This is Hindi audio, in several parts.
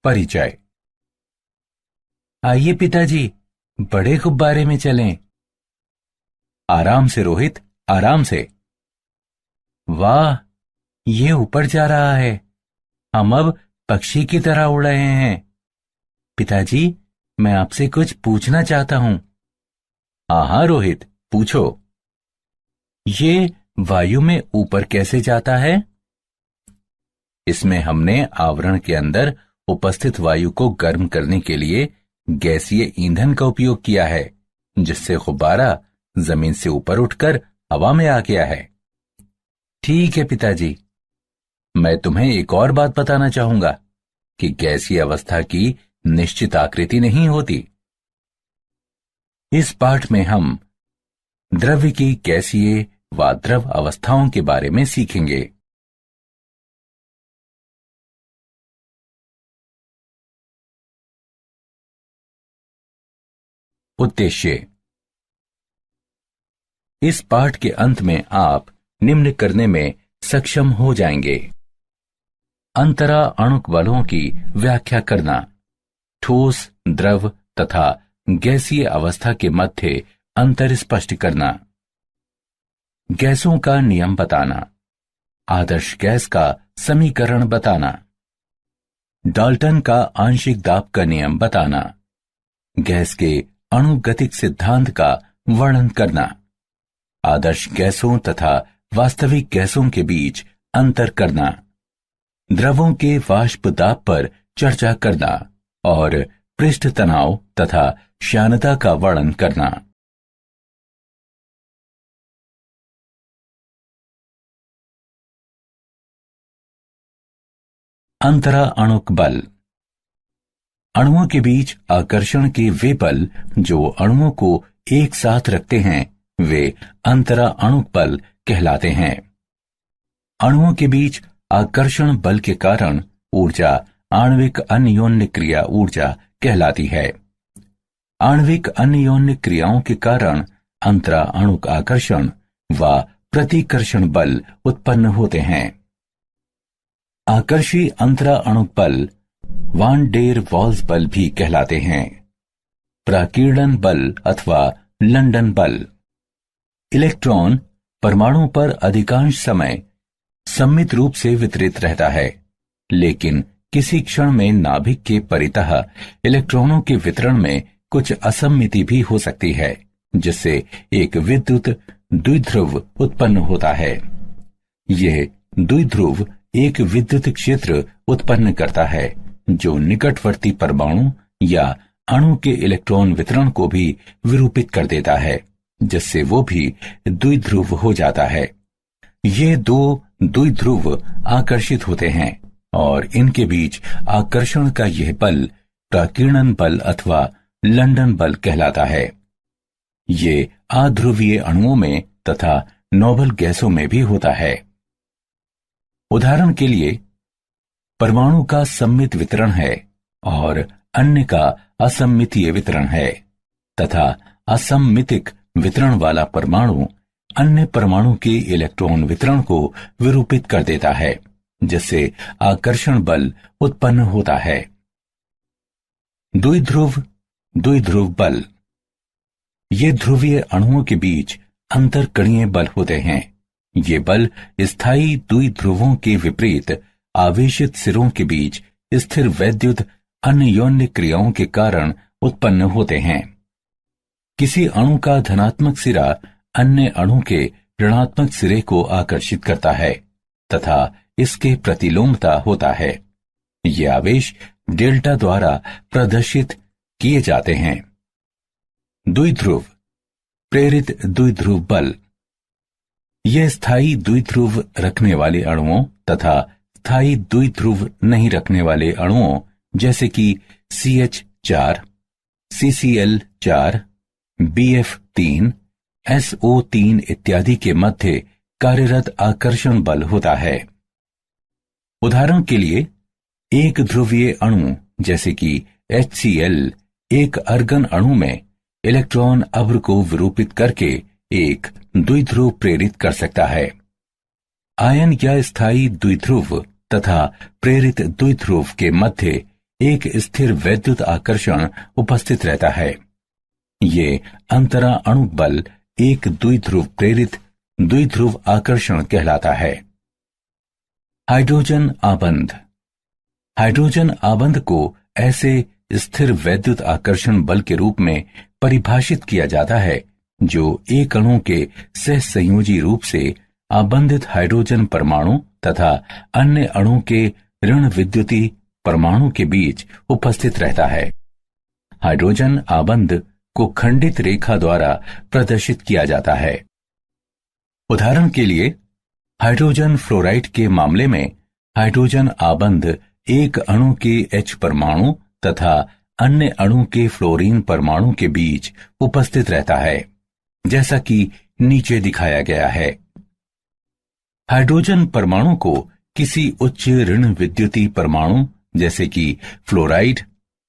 परिचय। आइए पिताजी, बड़े गुब्बारे में चलें। आराम से रोहित, आराम से। वाह, ये ऊपर जा रहा है। हम अब पक्षी की तरह उड़ रहे हैं। पिताजी, मैं आपसे कुछ पूछना चाहता हूं। हाँ हाँ रोहित, पूछो। ये वायु में ऊपर कैसे जाता है? इसमें हमने आवरण के अंदर उपस्थित वायु को गर्म करने के लिए गैसीय ईंधन का उपयोग किया है, जिससे गुब्बारा जमीन से ऊपर उठकर हवा में आ गया है। ठीक है पिताजी। मैं तुम्हें एक और बात बताना चाहूंगा कि गैसीय अवस्था की निश्चित आकृति नहीं होती। इस पाठ में हम द्रव्य की गैसीय व द्रव अवस्थाओं के बारे में सीखेंगे। उद्देश्य। इस पाठ के अंत में आप निम्न करने में सक्षम हो जाएंगे। अंतरा अणुक बलों की व्याख्या करना, ठोस, द्रव तथा गैसीय अवस्था के मध्य अंतर स्पष्ट करना, गैसों का नियम बताना, आदर्श गैस का समीकरण बताना, डाल्टन का आंशिक दाब का नियम बताना, गैस के अणुगतिक सिद्धांत का वर्णन करना, आदर्श गैसों तथा वास्तविक गैसों के बीच अंतर करना, द्रवों के वाष्प दाब पर चर्चा करना और पृष्ठ तनाव तथा श्यानता का वर्णन करना। अंतरा अणुक बल। अणुओं के बीच आकर्षण के वे बल जो अणुओं को एक साथ रखते हैं, वे अंतरा अणुक बल कहलाते हैं। अणुओं के बीच आकर्षण बल के कारण ऊर्जा आणविक अन्योन्य क्रिया ऊर्जा कहलाती है। आणविक अन्योन्य क्रियाओं के कारण अंतरा अणुक आकर्षण व प्रतिकर्षण बल उत्पन्न होते हैं। आकर्षी अंतरा अणुक बल वान डेर वॉल्स बल भी कहलाते हैं। प्राकीर्णन बल अथवा लंदन बल। इलेक्ट्रॉन परमाणु पर अधिकांश समय सममित रूप से वितरित रहता है, लेकिन किसी क्षण में नाभिक के परितः इलेक्ट्रॉनों के वितरण में कुछ असम्मिति भी हो सकती है, जिससे एक विद्युत द्विध्रुव उत्पन्न होता है। यह द्विध्रुव एक विद्युत क्षेत्र उत्पन्न करता है जो निकटवर्ती परमाणु या अणु के इलेक्ट्रॉन वितरण को भी विरूपित कर देता है, जिससे वो भी द्विध्रुव हो जाता है। ये दो द्विध्रुव आकर्षित होते हैं और इनके बीच आकर्षण का यह बल प्राकीर्णन बल अथवा लंदन बल कहलाता है। ये अध्रुवीय अणुओं में तथा नोबल गैसों में भी होता है। उदाहरण के लिए, परमाणु का सममित वितरण है और अन्य का असम्मितीय वितरण है, तथा असम्मितिक वितरण वाला परमाणु अन्य परमाणु के इलेक्ट्रॉन वितरण को विरूपित कर देता है, जिससे आकर्षण बल उत्पन्न होता है। द्विध्रुव बल। ये ध्रुवीय अणुओं के बीच अंतरकणीय बल होते हैं। ये बल स्थायी द्विध्रुवों के विपरीत आवेशित सिरों के बीच स्थिर वैद्युत अन्योन्य क्रियाओं के कारण उत्पन्न होते हैं। किसी अणु का धनात्मक सिरा अन्य अणु के ऋणात्मक सिरे को आकर्षित करता है तथा इसके प्रतिलोमता होता है। ये आवेश डेल्टा द्वारा प्रदर्शित किए जाते हैं। द्विध्रुव प्रेरित द्विध्रुव बल। यह स्थायी द्विध्रुव रखने वाले अणुओं तथा स्थायी द्विध्रुव नहीं रखने वाले अणुओं जैसे कि CH4, CCl4, BF3, SO3 इत्यादि के मध्य कार्यरत आकर्षण बल होता है। उदाहरण के लिए, एक ध्रुवीय अणु जैसे कि HCl एक अर्गन अणु में इलेक्ट्रॉन अभ्र को विरूपित करके एक द्विध्रुव प्रेरित कर सकता है। आयन या स्थायी द्विध्रुव तथा प्रेरित द्विध्रुव के मध्य एक स्थिर वैद्युत आकर्षण उपस्थित रहता है। ये अंतरा अणुक बल एक द्विध्रुव प्रेरित द्विध्रुव आकर्षण कहलाता है। हाइड्रोजन आबंध। हाइड्रोजन आबंध को ऐसे स्थिर वैद्युत आकर्षण बल के रूप में परिभाषित किया जाता है जो एक अणु के सहसंयोजी रूप से आबंधित हाइड्रोजन परमाणु तथा अन्य अणु के ऋण विद्युती परमाणु के बीच उपस्थित रहता है। हाइड्रोजन आबंध को खंडित रेखा द्वारा प्रदर्शित किया जाता है। उदाहरण के लिए हाइड्रोजन फ्लोराइड के मामले में हाइड्रोजन आबंध एक अणु के H परमाणु तथा अन्य अणु के फ्लोरीन परमाणु के बीच उपस्थित रहता है, जैसा कि नीचे दिखाया गया है। हाइड्रोजन परमाणु को किसी उच्च ऋण विद्युती परमाणु जैसे कि फ्लोराइड,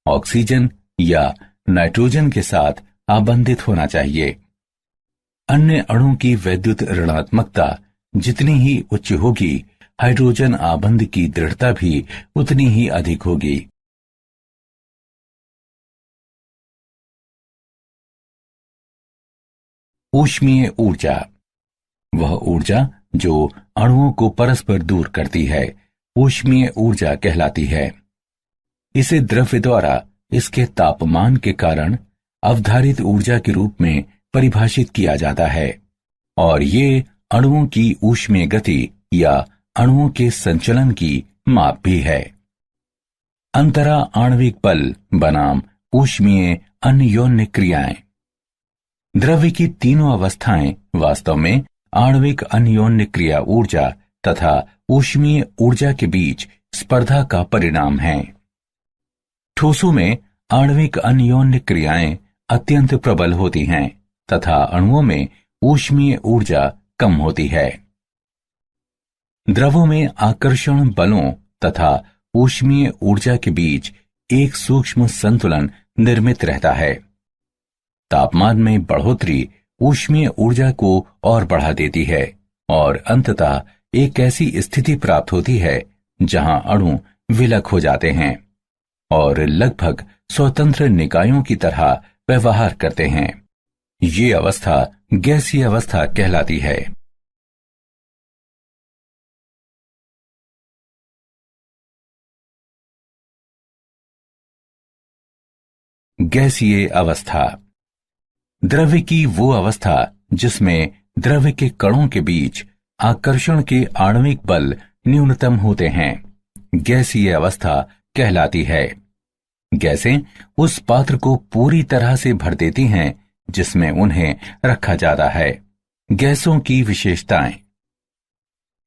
ऑक्सीजन या नाइट्रोजन के साथ आबंधित होना चाहिए। अन्य अणु की वैद्युत ऋणात्मकता जितनी ही उच्च होगी, हाइड्रोजन आबंध की दृढ़ता भी उतनी ही अधिक होगी। ऊष्मीय ऊर्जा, वह ऊर्जा जो अणुओं को परस्पर दूर करती है, ऊष्मीय ऊर्जा कहलाती है। इसे द्रव्य द्वारा इसके तापमान के कारण अवधारित ऊर्जा के रूप में परिभाषित किया जाता है और ये अणुओं की ऊष्मीय गति या अणुओं के संचलन की माप भी है। अंतरा आणविक बल बनाम ऊष्मीय अन्योन्य क्रियाएं। द्रव्य की तीनों अवस्थाएं वास्तव में आणविक अन्योन्य क्रिया ऊर्जा तथा ऊष्मीय ऊर्जा के बीच स्पर्धा का परिणाम है। ठोसों में आणविक अन्योन्य क्रियाएं अत्यंत प्रबल होती हैं तथा अणुओं में ऊष्मीय ऊर्जा कम होती है। द्रवों में आकर्षण बलों तथा ऊष्मीय ऊर्जा के बीच एक सूक्ष्म संतुलन निर्मित रहता है। तापमान में बढ़ोतरी ऊष्मीय ऊर्जा को और बढ़ा देती है और अंततः एक ऐसी स्थिति प्राप्त होती है जहां अणु विलक हो जाते हैं और लगभग स्वतंत्र निकायों की तरह व्यवहार करते हैं। ये अवस्था गैसीय अवस्था कहलाती है। गैसीय अवस्था, द्रव्य की वो अवस्था जिसमें द्रव्य के कणों के बीच आकर्षण के आणविक बल न्यूनतम होते हैं, गैसीय अवस्था कहलाती है। गैसें उस पात्र को पूरी तरह से भर देती हैं जिसमें उन्हें रखा जाता है। गैसों की विशेषताएं।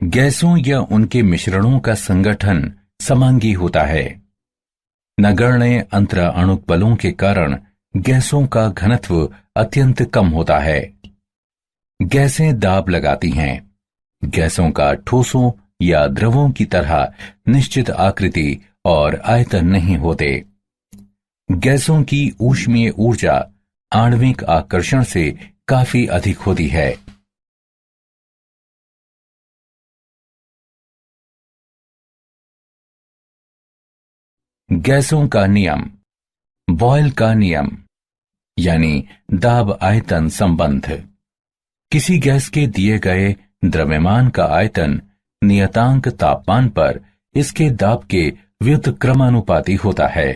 गैसों या उनके मिश्रणों का संगठन समांगी होता है। नगण्य अंतरा अणुक बलों के कारण गैसों का घनत्व अत्यंत कम होता है। गैसें दाब लगाती हैं। गैसों का ठोसों या द्रवों की तरह निश्चित आकृति और आयतन नहीं होते। गैसों की ऊष्मीय ऊर्जा आणविक आकर्षण से काफी अधिक होती है। गैसों का नियम, बॉयल का नियम यानी दाब आयतन संबंध। किसी गैस के दिए गए द्रव्यमान का आयतन नियतांक तापमान पर इसके दाब के व्युत्क्रमानुपाती होता है।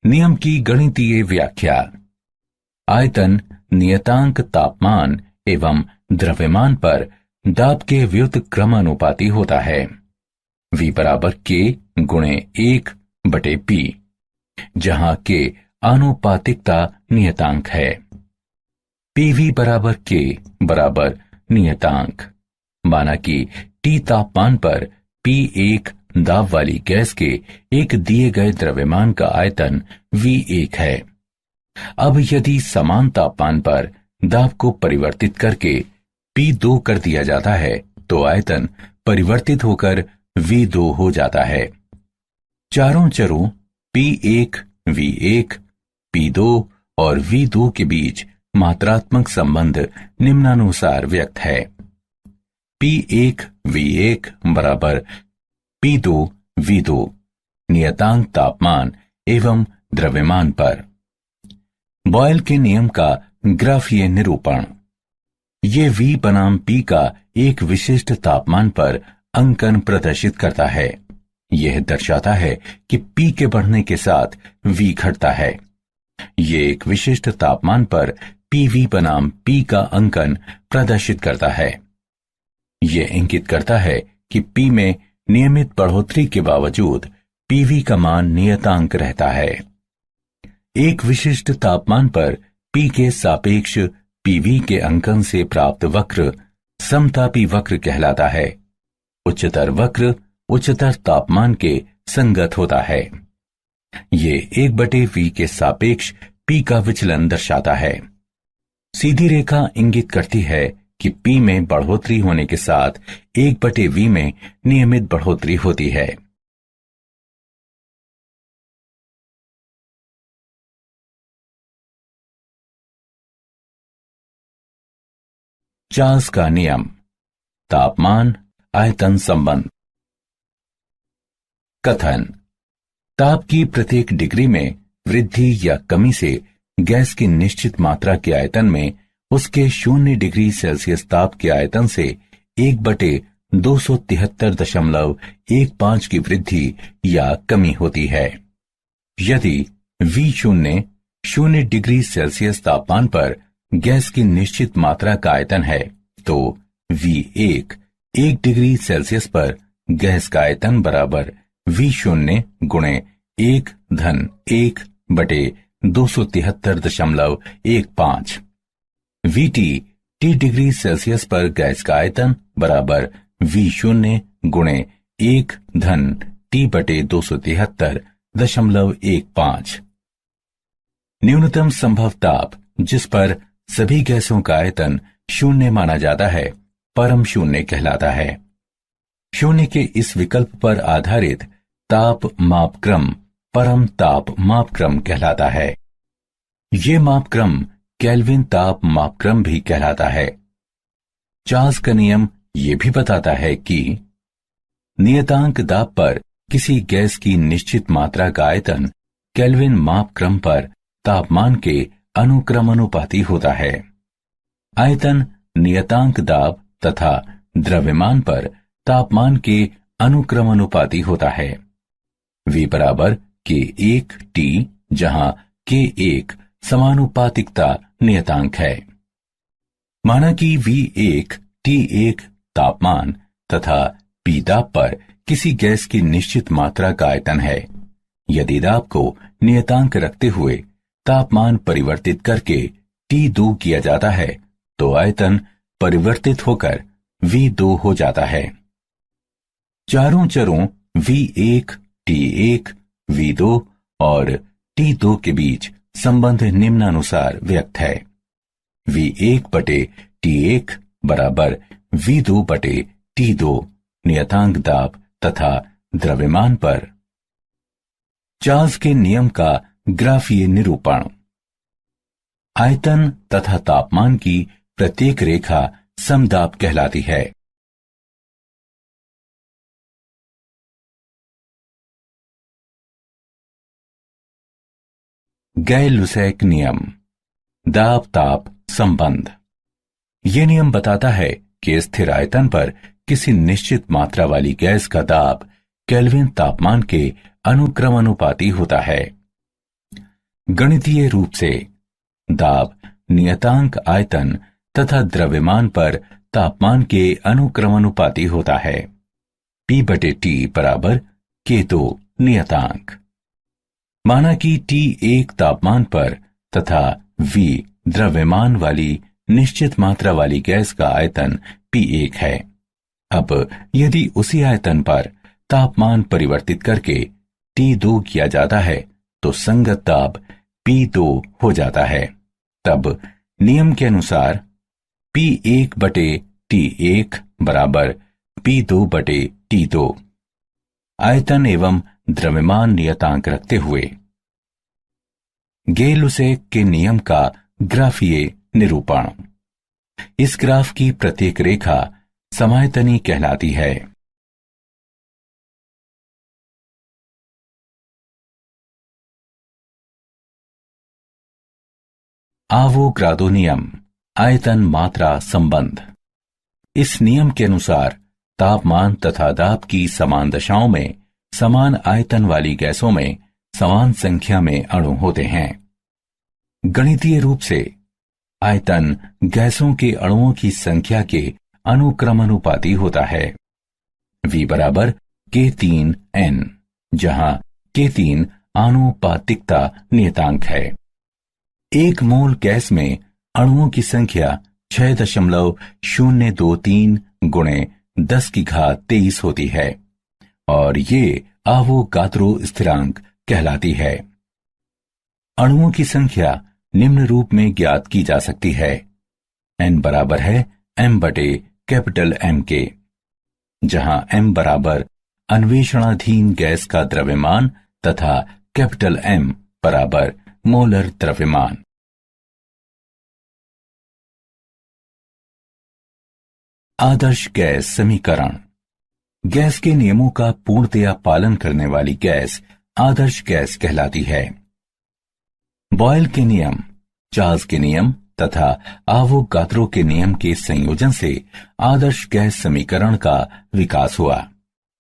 नियम की गणितीय व्याख्या। आयतन नियतांक तापमान एवं द्रव्यमान पर दाब के व्युत्क्रमानुपाती होता है। V बराबर K गुणे 1/P, जहां K आनुपातिकता नियतांक है। PV बराबर K बराबर नियतांक। माना कि T तापमान पर P1 दाब वाली गैस के एक दिए गए द्रव्यमान का आयतन V1 है। अब यदि समान तापमान पर दाब को परिवर्तित करके P2 कर दिया जाता है तो आयतन परिवर्तित होकर V2 हो जाता है। चारों चरों P1, V1, P2 और V2 के बीच मात्रात्मक संबंध निम्नानुसार व्यक्त है। P1 V1 बराबर P2 V2, नियतांक तापमान एवं द्रव्यमान पर। बॉयल के नियम का ग्राफीय निरूपण। ये V बनाम P का एक विशिष्ट तापमान पर अंकन प्रदर्शित करता है। यह दर्शाता है कि P के बढ़ने के साथ V घटता है। ये एक विशिष्ट तापमान पर PV बनाम P का अंकन प्रदर्शित करता है। यह इंगित करता है कि P में नियमित बढ़ोतरी के बावजूद PV का मान नियतांक रहता है। एक विशिष्ट तापमान पर P के सापेक्ष PV के अंकन से प्राप्त वक्र समतापी वक्र कहलाता है। उच्चतर वक्र उच्चतर तापमान के संगत होता है। ये 1/V के सापेक्ष P का विचलन दर्शाता है। सीधी रेखा इंगित करती है कि P में बढ़ोतरी होने के साथ 1/V में नियमित बढ़ोतरी होती है। चार्ल्स का नियम, तापमान आयतन संबंध। कथन: ताप की प्रत्येक डिग्री में वृद्धि या कमी से गैस की निश्चित मात्रा के आयतन में उसके 0 डिग्री सेल्सियस ताप के आयतन से 1/273.15 की वृद्धि या कमी होती है। यदि V0 0 डिग्री सेल्सियस तापमान पर गैस की निश्चित मात्रा का आयतन है, तो V1 1 डिग्री सेल्सियस पर गैस का आयतन बराबर V0 गुणे 1/273.15। VT T डिग्री सेल्सियस पर गैस का आयतन बराबर V0 गुणे 1/T/273.15। न्यूनतम संभव ताप जिस पर सभी गैसों का आयतन 0 माना जाता है, परम शून्य कहलाता है। शून्य के इस विकल्प पर आधारित ताप मापक्रम परम ताप मापक्रम कहलाता है। ये मापक्रम केल्विन ताप मापक्रम भी कहलाता है। चार्ल्स का नियम ये भी बताता है कि नियतांक दाब पर किसी गैस की निश्चित मात्रा का आयतन केल्विन मापक्रम पर तापमान के अनुक्रमानुपाती होता है। आयतन नियतांक दाब तथा द्रव्यमान पर तापमान के अनुक्रमानुपाती होता है। V बराबर K1T, जहां K1 समानुपातिकता नियतांक है। माना कि V1 T1 तापमान तथा P दाब पर किसी गैस की निश्चित मात्रा का आयतन है। यदि दाब को नियतांक रखते हुए तापमान परिवर्तित करके T2 किया जाता है, तो आयतन परिवर्तित होकर V2 हो जाता है। चारों चरों V1, T1, V2 और T2 के बीच संबंध निम्नानुसार व्यक्त है। V1/T1 बराबर V2/T2 नियतांक दाब तथा द्रव्यमान पर। चार्ल्स के नियम का ग्राफीय निरूपण। आयतन तथा तापमान की प्रत्येक रेखा समदाब कहलाती है। गै-लुसैक नियम, दाब ताप संबंध। यह नियम बताता है कि स्थिर आयतन पर किसी निश्चित मात्रा वाली गैस का दाब केल्विन तापमान के अनुक्रमानुपाती होता है। गणितीय रूप से दाब नियतांक आयतन तथा द्रव्यमान पर तापमान के अनुक्रमानुपाती होता है। P/T बराबर K2 नियतांक। माना कि T1 तापमान पर तथा V द्रव्यमान वाली निश्चित मात्रा वाली गैस का आयतन P1 है। अब यदि उसी आयतन पर तापमान परिवर्तित करके T2 किया जाता है, तो संगत दाब P2 हो जाता है। तब नियम के अनुसार P1/T1 बराबर P2/T2। आयतन एवं द्रव्यमान नियतांक रखते हुए गै-लुसैक के नियम का ग्राफीय निरूपण। इस ग्राफ की प्रत्येक रेखा समायतनी कहलाती है। आवोगाद्रो नियम, आयतन मात्रा संबंध। इस नियम के अनुसार तापमान तथा दाब की समान दशाओं में समान आयतन वाली गैसों में समान संख्या में अणु होते हैं। गणितीय रूप से आयतन गैसों के अणुओं की संख्या के अनुक्रमानुपाती होता है। V बराबर K3n, जहां K3 आनुपातिकता नियतांक है। एक मोल गैस में अणुओं की संख्या 6.023 गुणे 10⁻23 होती है और ये आवोगाद्रो स्थिरांक कहलाती है। अणुओं की संख्या निम्न रूप में ज्ञात की जा सकती है। n बराबर है m/M के, जहां m बराबर अन्वेषणाधीन गैस का द्रव्यमान तथा M बराबर मोलर द्रव्यमान। आदर्श गैस समीकरण। गैस के नियमों का पूर्णतया पालन करने वाली गैस आदर्श गैस कहलाती है। बॉयल के नियम, चार्ल्स के नियम तथा आवोगाद्रो के नियम के संयोजन से आदर्श गैस समीकरण का विकास हुआ।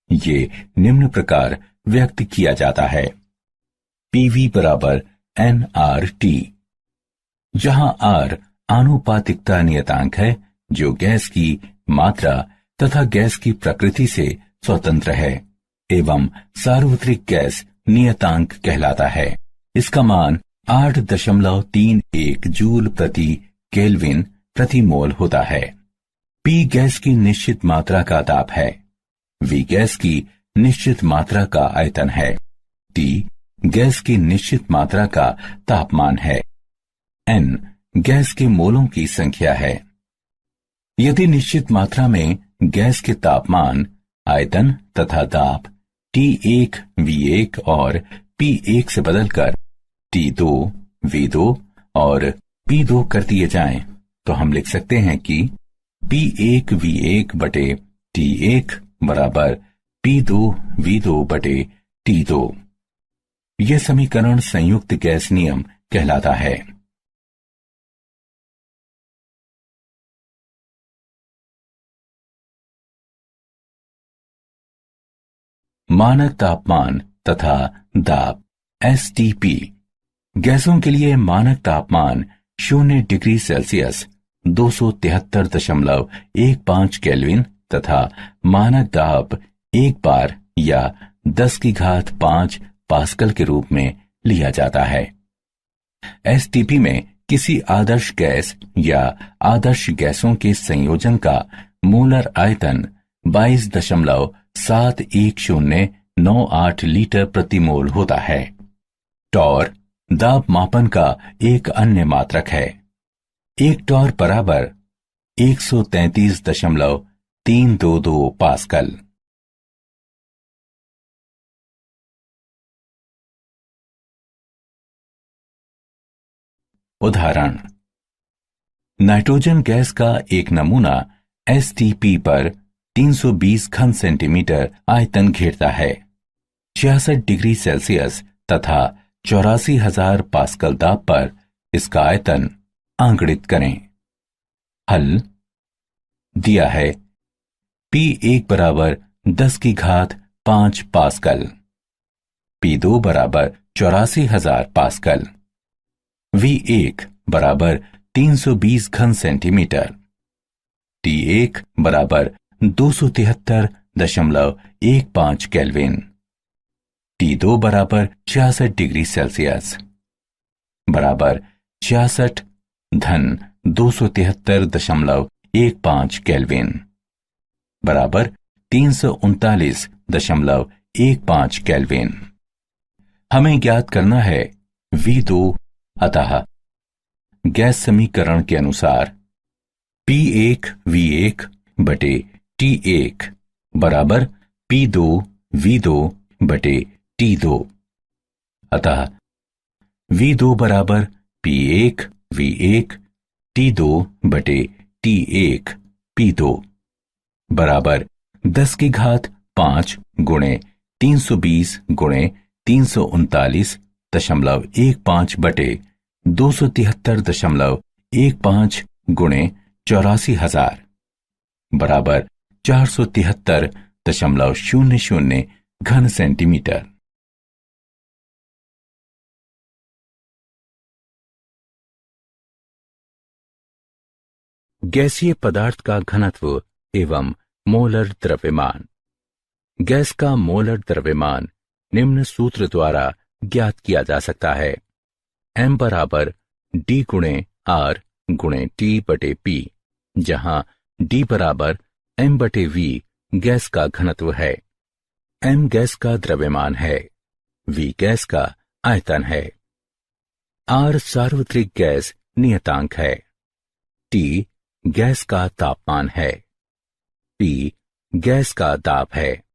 ये निम्न प्रकार व्यक्त किया जाता है। PV बराबर nRT, जहां R आनुपातिकता नियतांक है जो गैस की मात्रा तथा गैस की प्रकृति से स्वतंत्र है एवं सार्वत्रिक गैस नियतांक कहलाता है। इसका मान 8.31 जूल प्रति केल्विन प्रति मोल होता है। P गैस की निश्चित मात्रा का ताप है। V गैस की निश्चित मात्रा का आयतन है। T गैस की निश्चित मात्रा का तापमान है। N गैस के मोलों की संख्या है। यदि निश्चित मात्रा में गैस के तापमान, आयतन तथा दाब T1, V1 और P1 से बदलकर T2, V2 और P2 कर दिए जाएं, तो हम लिख सकते हैं कि P1 V1 बटे T1 बराबर P2 V2 बटे T2। यह समीकरण संयुक्त गैस नियम कहलाता है। मानक तापमान तथा दाब STP। गैसों के लिए मानक तापमान 0 डिग्री सेल्सियस 273.15 केल्विन तथा मानक दाब 1 बार या 10⁵ पास्कल के रूप में लिया जाता है। STP में किसी आदर्श गैस या आदर्श गैसों के संयोजन का मोलर आयतन 22.71098 लीटर प्रति मोल होता है। टॉर दाब मापन का एक अन्य मात्रक है। एक टॉर बराबर 133.322 पास्कल। उदाहरण, नाइट्रोजन गैस का एक नमूना STP पर 320 घन सेंटीमीटर आयतन घेरता है। 66 डिग्री सेल्सियस तथा 84,000 पास्कल दाब पर इसका आयतन आंकड़ित करें। हल दिया है। P1 बराबर 10⁵5 पास्कल, P2 बराबर 84,000 पास्कल, V1 बराबर 320 घन सेंटीमीटर, T1 बराबर 273.15 केल्विन, T2 बराबर 66 डिग्री सेल्सियस बराबर 66 धन 273.15 केल्विन बराबर 339.15 केल्विन। हमें ज्ञात करना है V2। अतः गैस समीकरण के अनुसार P1 V1 बटे T1 बराबर P2 V2 बटे T2। अतः V2 बराबर P1 V1 T2 बटे T1 P2 बराबर 10⁵5 गुणे 320 गुणे 339.15 बटे 273.15 गुणे 84,000 बराबर 473.00 घन सेंटीमीटर। गैसीय पदार्थ का घनत्व एवं मोलर द्रव्यमान। गैस का मोलर द्रव्यमान निम्न सूत्र द्वारा ज्ञात किया जा सकता है। m बराबर d गुणे r गुणे t बटे p, जहां d बराबर m बटे v गैस का घनत्व है, m गैस का द्रव्यमान है, v गैस का आयतन है, r सार्वत्रिक गैस नियतांक है, t गैस का तापमान है, p गैस का दाब है।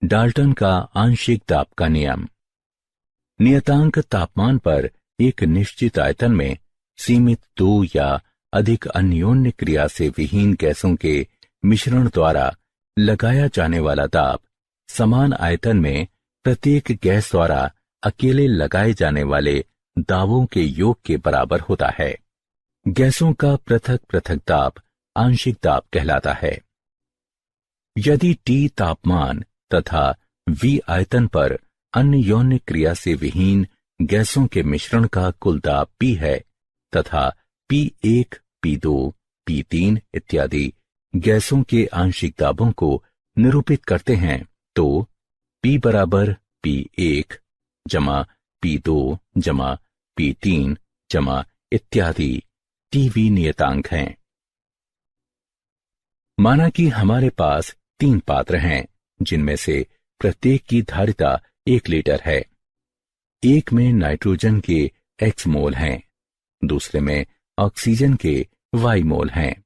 डाल्टन का आंशिक दाब का नियम। नियतांक तापमान पर एक निश्चित आयतन में सीमित दो या अधिक अन्योन्य क्रिया से विहीन गैसों के मिश्रण द्वारा लगाया जाने वाला दाब समान आयतन में प्रत्येक गैस द्वारा अकेले लगाए जाने वाले दाबों के योग के बराबर होता है। गैसों का पृथक पृथक दाब आंशिक दाब कहलाता है। यदि T तापमान तथा V आयतन पर अन्योन्य क्रिया से विहीन गैसों के मिश्रण का कुल दाब P है तथा P1, P2, P3 इत्यादि गैसों के आंशिक दाबों को निरूपित करते हैं, तो P बराबर P1 जमा P2 जमा P3 जमा इत्यादि TV नियतांक हैं। माना कि हमारे पास 3 पात्र हैं, जिनमें से प्रत्येक की धारिता 1 लीटर है। एक में नाइट्रोजन के X मोल हैं, दूसरे में ऑक्सीजन के Y मोल हैं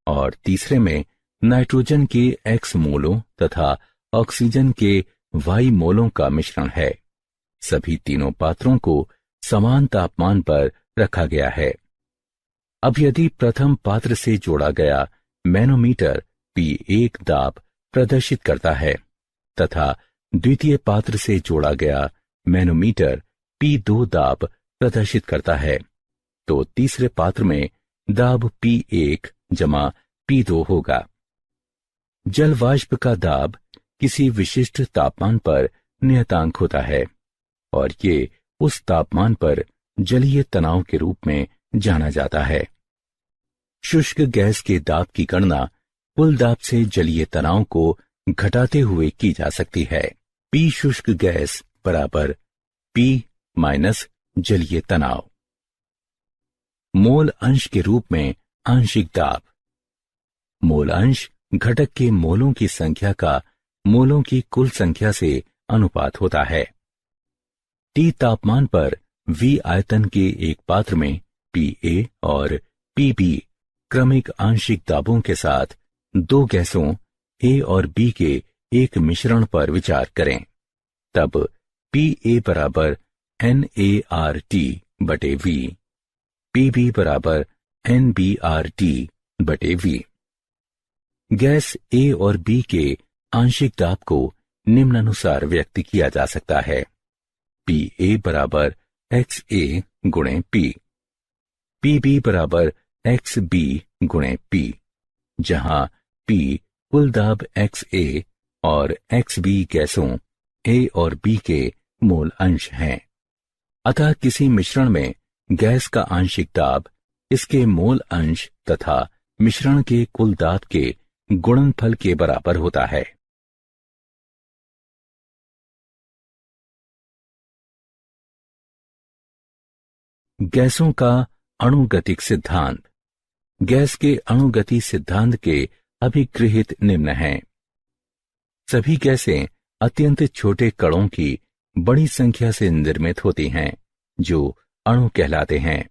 और तीसरे में नाइट्रोजन के X मोलों तथा ऑक्सीजन के Y मोलों का मिश्रण है। सभी तीनों पात्रों को समान तापमान पर रखा गया है। अब यदि प्रथम पात्र से जोड़ा गया मैनोमीटर P1 दाब प्रदर्शित करता है तथा द्वितीय पात्र से जोड़ा गया मैनोमीटर P2 दाब प्रदर्शित करता है, तो तीसरे पात्र में दाब P1 जमा P2 होगा। जल वाष्प का दाब किसी विशिष्ट तापमान पर नियतांक होता है और ये उस तापमान पर जलीय तनाव के रूप में जाना जाता है। शुष्क गैस के दाब की गणना कुल दाब से जलीय तनाव को घटाते हुए की जा सकती है। P शुष्क गैस बराबर P माइनस जलीय तनाव। मोल अंश के रूप में आंशिक दाब। मोल अंश घटक के मोलों की संख्या का मोलों की कुल संख्या से अनुपात होता है। T तापमान पर V आयतन के एक पात्र में Pa और Pb क्रमिक आंशिक दाबों के साथ दो गैसों A और B के एक मिश्रण पर विचार करें, तब Pa बराबर NaRT बटे V, Pb बराबर NbRT बटे V। गैस A और B के आंशिक दाब को निम्नानुसार व्यक्त किया जा सकता है। Pa बराबर XA गुणे P, Pb बराबर XB गुणे P, जहां P कुल दाब XA और XB गैसों A और B के मोल अंश हैं। अतः किसी मिश्रण में गैस का आंशिक दाब इसके मोल अंश तथा मिश्रण के कुल दाब के गुणनफल के बराबर होता है। गैसों का अणुगतिक सिद्धांत। गैस के अणुगति सिद्धांत के अभिगृहित निम्न हैं। सभी गैसें अत्यंत छोटे कणों की बड़ी संख्या से निर्मित होती हैं, जो अणु कहलाते हैं।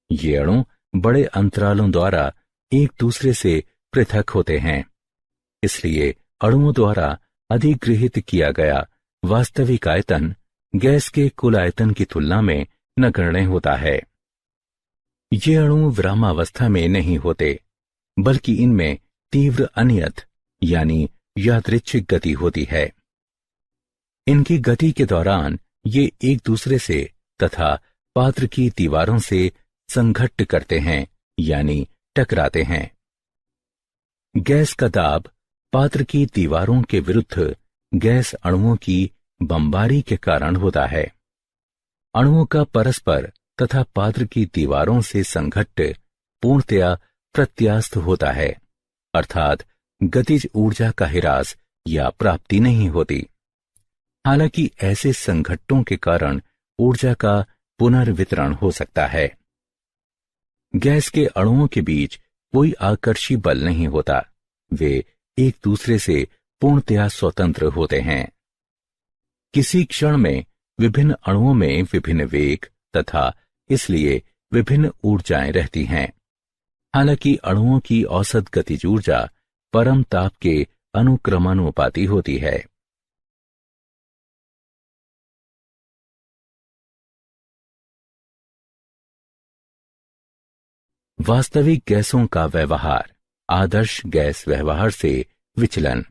ये अणु बड़े अंतरालों द्वारा एक दूसरे से पृथक होते हैं, इसलिए अणुओं द्वारा अधिगृहित किया गया वास्तविक आयतन गैस के कुल आयतन की तुलना में नगण्य होता है। ये अणु विरामावस्था में नहीं होते, बल्कि इनमें तीव्र अनियत यानी यादृच्छिक गति होती है। इनकी गति के दौरान ये एक दूसरे से तथा पात्र की दीवारों से संघट्ट करते हैं, यानी टकराते हैं। गैस का दाब पात्र की दीवारों के विरुद्ध गैस अणुओं की बमबारी के कारण होता है। अणुओं का परस्पर तथा पात्र की दीवारों से संघट्ट पूर्णतया प्रत्यास्थ होता है, अर्थात गतिज ऊर्जा का ह्रास या प्राप्ति नहीं होती। हालांकि ऐसे संघट्टों के कारण ऊर्जा का पुनर्वितरण हो सकता है। गैस के अणुओं के बीच कोई आकर्षी बल नहीं होता, वे एक दूसरे से पूर्णतया स्वतंत्र होते हैं। किसी क्षण में विभिन्न अणुओं में विभिन्न वेग तथा इसलिए विभिन्न ऊर्जाएं रहती हैं। हालांकि अणुओं की औसत गतिज ऊर्जा परम ताप के अनुक्रमानुपाती होती है। वास्तविक गैसों का व्यवहार, आदर्श गैस व्यवहार से विचलन।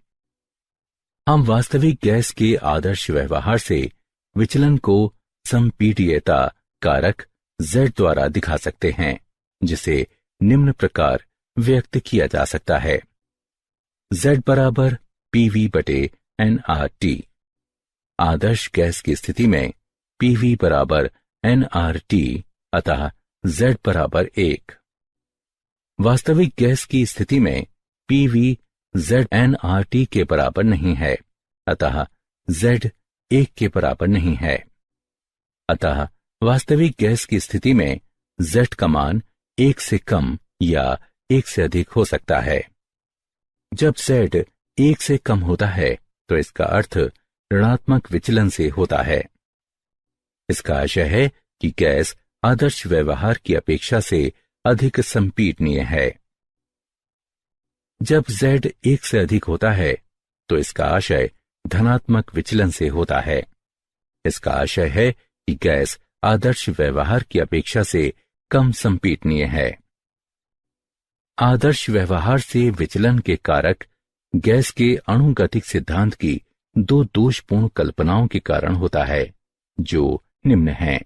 हम वास्तविक गैस के आदर्श व्यवहार से विचलन को संपीड्यता कारक Z द्वारा दिखा सकते हैं, जिसे निम्न प्रकार व्यक्त किया जा सकता है। Z बराबर PV बटे nRT। आदर्श गैस की स्थिति में PV बराबर nRT, अतः Z बराबर 1। वास्तविक गैस की स्थिति में PV Z nRT के बराबर नहीं है, अतः Z 1 के बराबर नहीं है। अतः वास्तविक गैस की स्थिति में Z का मान 1 से कम या 1 से अधिक हो सकता है। जब Z 1 से कम होता है तो इसका अर्थ ऋणात्मक विचलन से होता है। इसका आशय है कि गैस आदर्श व्यवहार की अपेक्षा से अधिक संपीडनीय है। जब Z 1 से अधिक होता है तो इसका आशय धनात्मक विचलन से होता है। इसका आशय है कि गैस आदर्श व्यवहार की अपेक्षा से कम संपीडनीय है। आदर्श व्यवहार से विचलन के कारक गैस के अणुगतिक सिद्धांत की दो दोषपूर्ण कल्पनाओं के कारण होता है, जो निम्न हैं।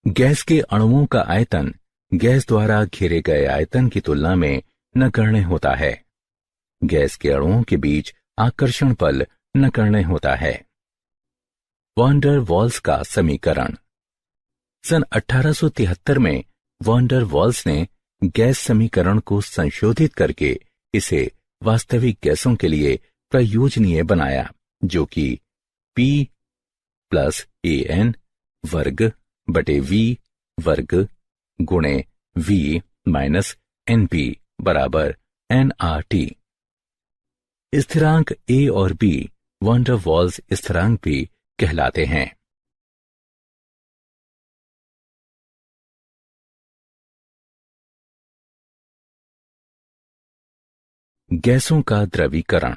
गैस के अणुओं का आयतन गैस द्वारा घेरे गए आयतन की तुलना में नगण्य होता है। गैस के अणुओं के बीच आकर्षण बल नगण्य होता है। वॉन डर वाल्स का समीकरण। सन 1873 में वॉन डर वाल्स ने गैस समीकरण को संशोधित करके इसे वास्तविक गैसों के लिए प्रयोजनीय बनाया, जो कि P प्लस AN वर्ग बटे V वर्ग गुणे V माइनस NP बराबर nRT। स्थिरांक A और B वॉन डर वाल्स स्थिरांक भी कहलाते हैं। गैसों का द्रवीकरण।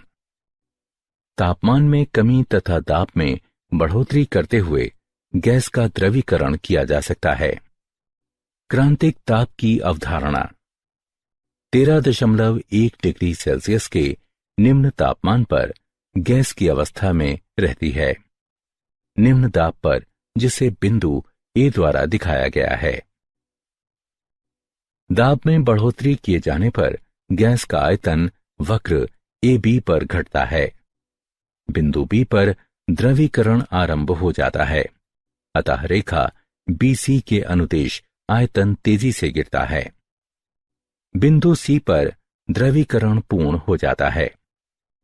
तापमान में कमी तथा दाब में बढ़ोतरी करते हुए गैस का द्रवीकरण किया जा सकता है। क्रांतिक ताप की अवधारणा। 13.1 डिग्री सेल्सियस के निम्न तापमान पर गैस की अवस्था में रहती है। निम्न दाब पर, जिसे बिंदु A द्वारा दिखाया गया है। दाब में बढ़ोतरी किए जाने पर गैस का आयतन वक्र AB पर घटता है। बिंदु B पर द्रवीकरण आरंभ हो जाता है, अतः रेखा BC के अनुदेश आयतन तेजी से गिरता है। बिंदु C पर द्रवीकरण पूर्ण हो जाता है।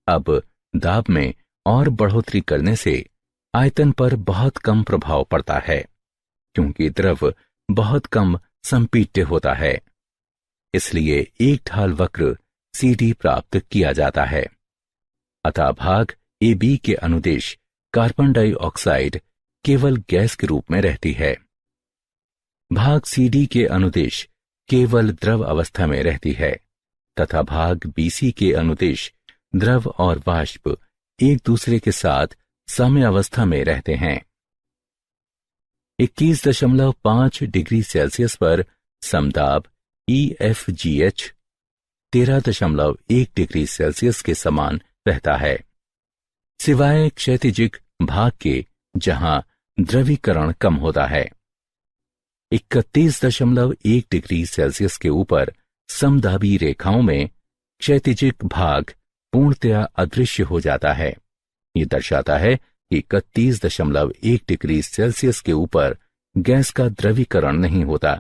अब दाब में और बढ़ोतरी करने से आयतन पर बहुत कम प्रभाव पड़ता है, क्योंकि द्रव बहुत कम संपीड्य होता है। इसलिए एक ढाल वक्र CD प्राप्त किया जाता है। अतः भाग AB के अनुदेश कार्बन डाइऑक्साइड केवल गैस के रूप में रहती है। भाग CD के अनुदेश केवल द्रव अवस्था में रहती है तथा भाग BC के अनुदेश द्रव और वाष्प एक दूसरे के साथ साम्यावस्था में रहते हैं। 21.5 डिग्री सेल्सियस पर समदाब EFGH 13.1 डिग्री सेल्सियस के समान रहता है, सिवाय क्षैतिजिक भाग के जहां द्रवीकरण कम होता है। 31.1 डिग्री सेल्सियस के ऊपर समदाबी रेखाओं में क्षैतिजिक भाग पूर्णतया अदृश्य हो जाता है। यह दर्शाता है कि 31.1 डिग्री सेल्सियस के ऊपर गैस का द्रवीकरण नहीं होता,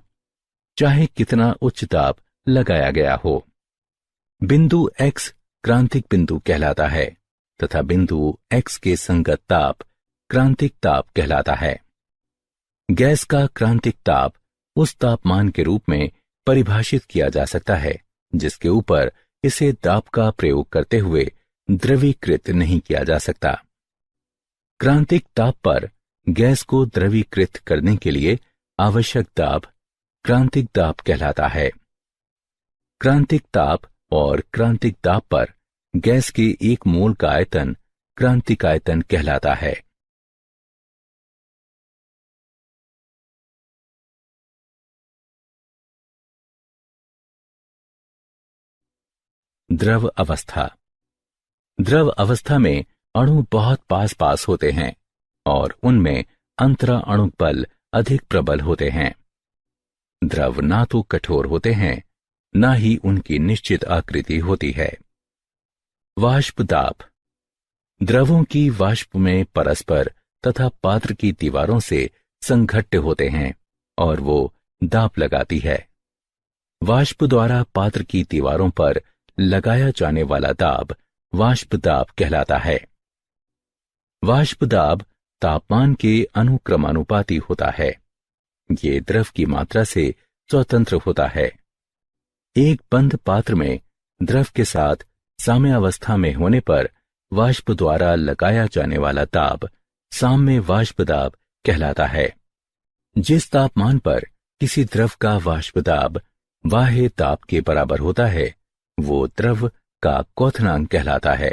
चाहे कितना उच्च ताप लगाया गया हो। बिंदु X क्रांतिक बिंदु कहलाता है तथा बिंदु X के संगत ताप क्रांतिक ताप कहलाता है। गैस का क्रांतिक ताप उस तापमान के रूप में परिभाषित किया जा सकता है जिसके ऊपर इसे दाब का प्रयोग करते हुए द्रवीकृत नहीं किया जा सकता। क्रांतिक ताप पर गैस को द्रवीकृत करने के लिए आवश्यक दाब क्रांतिक दाब कहलाता है। क्रांतिक ताप और क्रांतिक दाब पर गैस के एक मोल का आयतन क्रांतिक आयतन कहलाता है। द्रव अवस्था। द्रव अवस्था में अणु बहुत पास पास होते हैं और उनमें अंतरा अणुक बल अधिक प्रबल होते हैं। द्रव ना तो कठोर होते हैं, ना ही उनकी निश्चित आकृति होती है। वाष्प दाब। द्रवों की वाष्प में परस्पर तथा पात्र की दीवारों से संघट्ट होते हैं और वो दाब लगाती है। वाष्प द्वारा पात्र की दीवारों पर लगाया जाने वाला दाब वाष्प दाब कहलाता है। वाष्प दाब तापमान के अनुक्रमानुपाती होता है। ये द्रव की मात्रा से स्वतंत्र होता है। एक बंद पात्र में द्रव के साथ साम्यावस्था में होने पर वाष्प द्वारा लगाया जाने वाला दाब साम्य वाष्प दाब कहलाता है। जिस तापमान पर किसी द्रव का वाष्प दाब बाह्य ताप के बराबर होता है वो द्रव का क्वथनांक कहलाता है।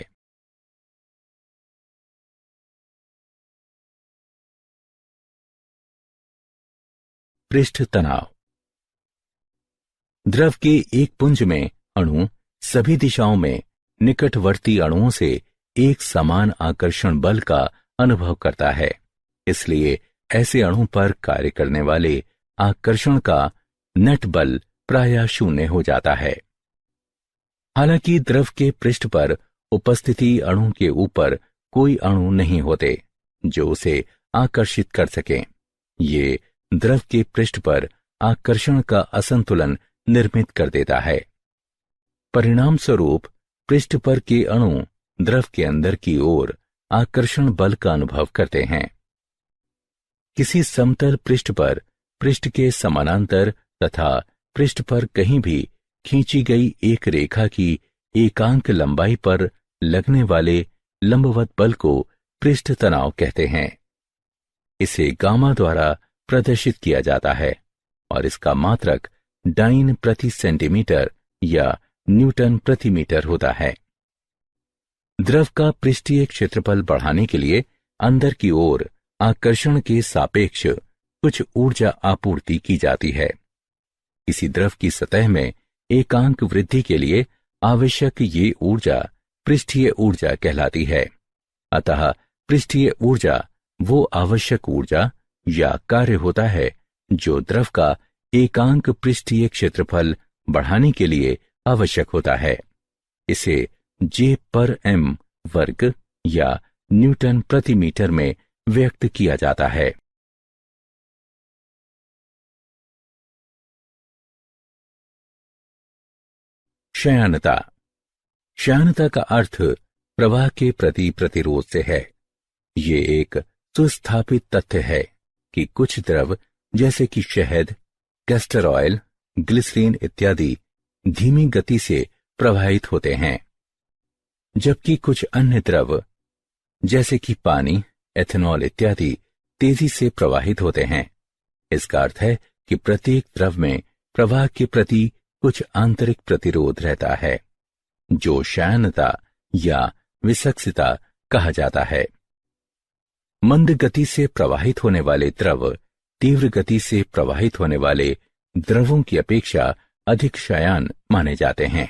पृष्ठ तनाव। द्रव के एक पुंज में अणु सभी दिशाओं में निकटवर्ती अणुओं से एक समान आकर्षण बल का अनुभव करता है। इसलिए ऐसे अणु पर कार्य करने वाले आकर्षण का नेट बल प्रायः शून्य हो जाता है। हालांकि द्रव के पृष्ठ पर उपस्थिति अणु के ऊपर कोई अणु नहीं होते जो उसे आकर्षित कर सकें। ये द्रव के पृष्ठ पर आकर्षण का असंतुलन निर्मित कर देता है। परिणाम स्वरूप पृष्ठ पर के अणु द्रव के अंदर की ओर आकर्षण बल का अनुभव करते हैं। किसी समतल पृष्ठ पर पृष्ठ के समानांतर तथा पृष्ठ पर कहीं भी खींची गई एक रेखा की एकांक लंबाई पर लगने वाले लंबवत बल को पृष्ठ तनाव कहते हैं। इसे गामा द्वारा प्रदर्शित किया जाता है और इसका मात्रक डाइन प्रति सेंटीमीटर या न्यूटन प्रति मीटर होता है। द्रव का पृष्ठीय क्षेत्रफल बढ़ाने के लिए अंदर की ओर आकर्षण के सापेक्ष कुछ ऊर्जा आपूर्ति की जाती है। किसी द्रव की सतह में एकांक वृद्धि के लिए आवश्यक ये ऊर्जा पृष्ठीय ऊर्जा कहलाती है। अतः पृष्ठीय ऊर्जा वो आवश्यक ऊर्जा या कार्य होता है जो द्रव का एकांक पृष्ठीय क्षेत्रफल बढ़ाने के लिए आवश्यक होता है। इसे J/m वर्ग या न्यूटन प्रति मीटर में व्यक्त किया जाता है। श्यानता। श्यानता का अर्थ प्रवाह के प्रति प्रतिरोध से है। ये एक सुस्थापित तथ्य है कि कुछ द्रव जैसे कि शहद, कैस्टर ऑयल, ग्लिसरीन इत्यादि धीमी गति से प्रवाहित होते हैं, जबकि कुछ अन्य द्रव जैसे कि पानी, एथेनॉल इत्यादि तेजी से प्रवाहित होते हैं। इसका अर्थ है कि प्रत्येक द्रव में प्रवाह के प्रति कुछ आंतरिक प्रतिरोध रहता है जो श्यानता या विसक्सिता कहा जाता है। मंद गति से प्रवाहित होने वाले द्रव तीव्र गति से प्रवाहित होने वाले द्रवों की अपेक्षा अधिक श्यान माने जाते हैं।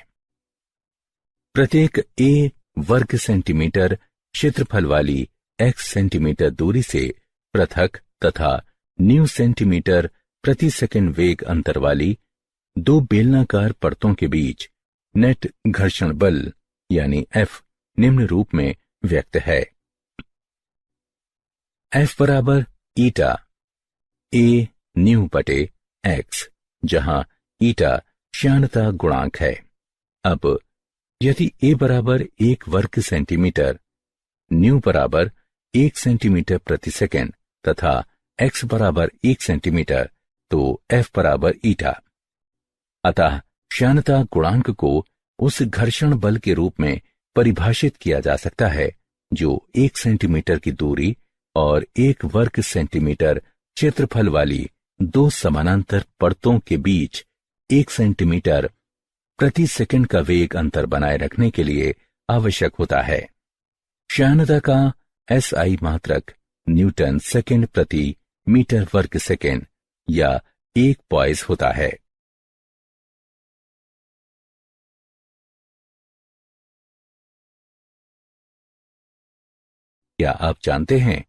प्रत्येक A वर्ग सेंटीमीटर क्षेत्रफल वाली x सेंटीमीटर दूरी से पृथक तथा न्यू सेंटीमीटर प्रति सेकंड वेग अंतर वाली दो बेलनाकार परतों के बीच नेट घर्षण बल यानी F निम्न रूप में व्यक्त है। F बराबर ईटा A न्यू बटे x, जहां ईटा श्यानता गुणांक है। अब यदि A बराबर 1 वर्ग सेंटीमीटर, न्यू बराबर 1 सेंटीमीटर प्रति सेकंड तथा x बराबर 1 सेंटीमीटर, तो F बराबर ईटा। अतः श्यानता गुणांक को उस घर्षण बल के रूप में परिभाषित किया जा सकता है जो 1 सेंटीमीटर की दूरी और 1 वर्ग सेंटीमीटर क्षेत्रफल वाली दो समानांतर परतों के बीच 1 सेंटीमीटर प्रति सेकंड का वेग अंतर बनाए रखने के लिए आवश्यक होता है। श्यानता का SI मात्रक न्यूटन सेकंड प्रति मीटर वर्ग सेकंड या 1 पॉइस होता है। क्या आप जानते हैं,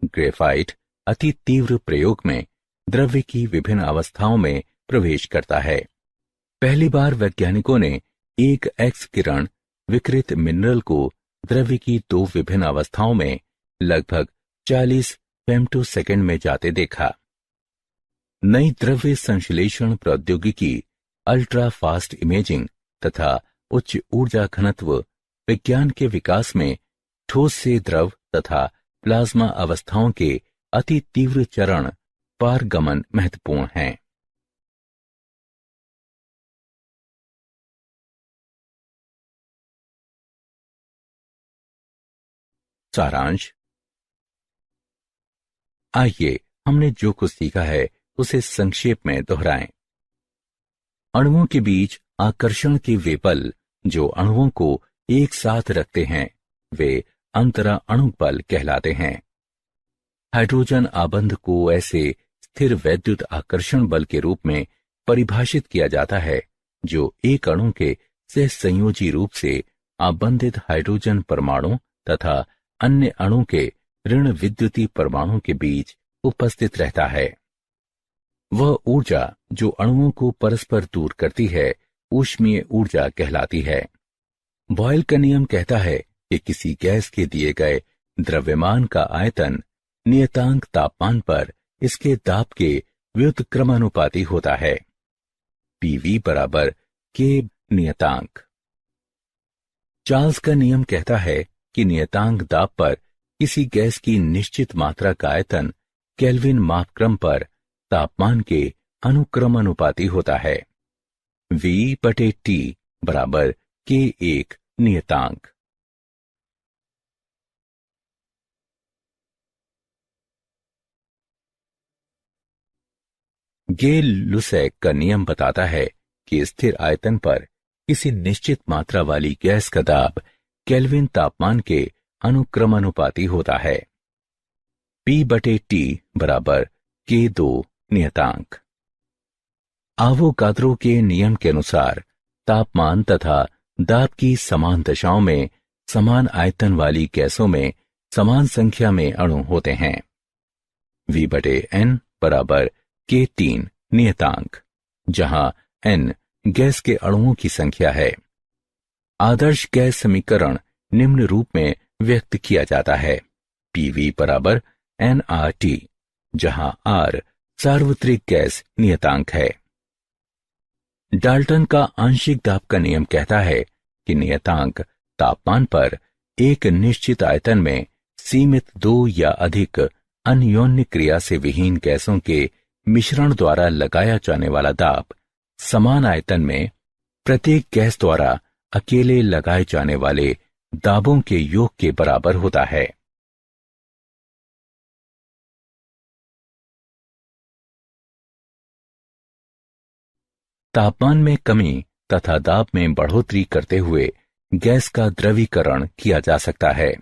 ग्रेफाइट अति तीव्र प्रयोग में द्रव्य की विभिन्न अवस्थाओं में प्रवेश करता है। पहली बार वैज्ञानिकों ने एक एक्स किरण विकृत मिनरल को द्रव्य की दो विभिन्न अवस्थाओं में लगभग 40 फेम्टोसेकंड में जाते देखा। नई द्रव्य संश्लेषण प्रौद्योगिकी, अल्ट्रा फास्ट इमेजिंग तथा उच्च ऊर्जा घनत्व विज्ञान के विकास में ठोस से द्रव तथा प्लाज्मा अवस्थाओं के अति तीव्र चरण पारगमन महत्वपूर्ण हैं। सारांश। आइए हमने जो कुछ सीखा है उसे संक्षेप में दोहराएं। अणुओं के बीच आकर्षण के वे बल जो अणुओं को एक साथ रखते हैं वे अंतरा अणु बल कहलाते हैं। हाइड्रोजन आबंध को ऐसे स्थिर वैद्युत आकर्षण बल के रूप में परिभाषित किया जाता है जो एक अणु के सहसंयोजी रूप से आबंधित हाइड्रोजन परमाणु तथा अन्य अणु के ऋण विद्युतीय परमाणु के बीच उपस्थित रहता है। वह ऊर्जा जो अणुओं को परस्पर दूर करती है ऊष्मीय ऊर्जा कहलाती है। बॉयल का नियम कहता है कि किसी गैस के दिए गए द्रव्यमान का आयतन नियतांक तापमान पर इसके दाब के व्युत्क्रमानुपाती होता है। PV बराबर K नियतांक। चार्ल्स का नियम कहता है कि नियतांक दाब पर किसी गैस की निश्चित मात्रा का आयतन केल्विन मापक्रम पर तापमान के अनुक्रमानुपाती होता है। V/T बराबर K1 नियतांक। गे-लुसैक का नियम बताता है कि स्थिर आयतन पर किसी निश्चित मात्रा वाली गैस का दाब केल्विन तापमान के अनुक्रमानुपाती होता है। P/T बराबर K2 नियतांक। आवोगाद्रो के नियम के अनुसार तापमान तथा दाब की समान दशाओं में समान आयतन वाली गैसों में समान संख्या में अणु होते हैं। V/N बराबर K3 नियतांक, जहां N गैस के अणुओं की संख्या है। आदर्श गैस समीकरण निम्न रूप में व्यक्त किया जाता है। PV बराबर nRT, जहां R सार्वत्रिक गैस नियतांक है। डाल्टन का आंशिक दाब का नियम कहता है कि नियतांक तापमान पर एक निश्चित आयतन में सीमित दो या अधिक अन्योन्य क्रिया से विहीन गैसों के मिश्रण द्वारा लगाया जाने वाला दाब समान आयतन में प्रत्येक गैस द्वारा अकेले लगाए जाने वाले दाबों के योग के बराबर होता है। तापमान में कमी तथा दाब में बढ़ोतरी करते हुए गैस का द्रवीकरण किया जा सकता है।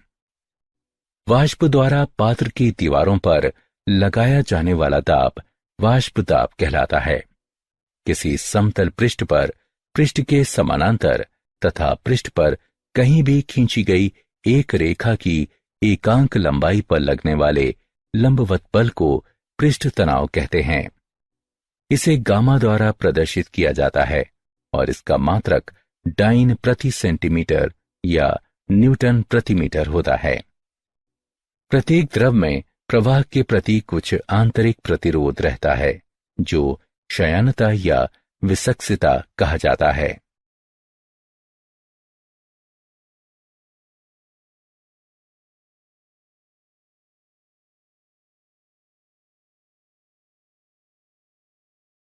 वाष्प द्वारा पात्र की दीवारों पर लगाया जाने वाला दाब वाष्प दाब कहलाता है। किसी समतल पृष्ठ पर पृष्ठ के समानांतर तथा पृष्ठ पर कहीं भी खींची गई एक रेखा की एकांक लंबाई पर लगने वाले लंबवत बल को पृष्ठ तनाव कहते हैं। इसे गामा द्वारा प्रदर्शित किया जाता है और इसका मात्रक डाइन प्रति सेंटीमीटर या न्यूटन प्रति मीटर होता है। प्रत्येक द्रव में प्रवाह के प्रति कुछ आंतरिक प्रतिरोध रहता है जो क्षयणता या विसक्सिता कहा जाता है।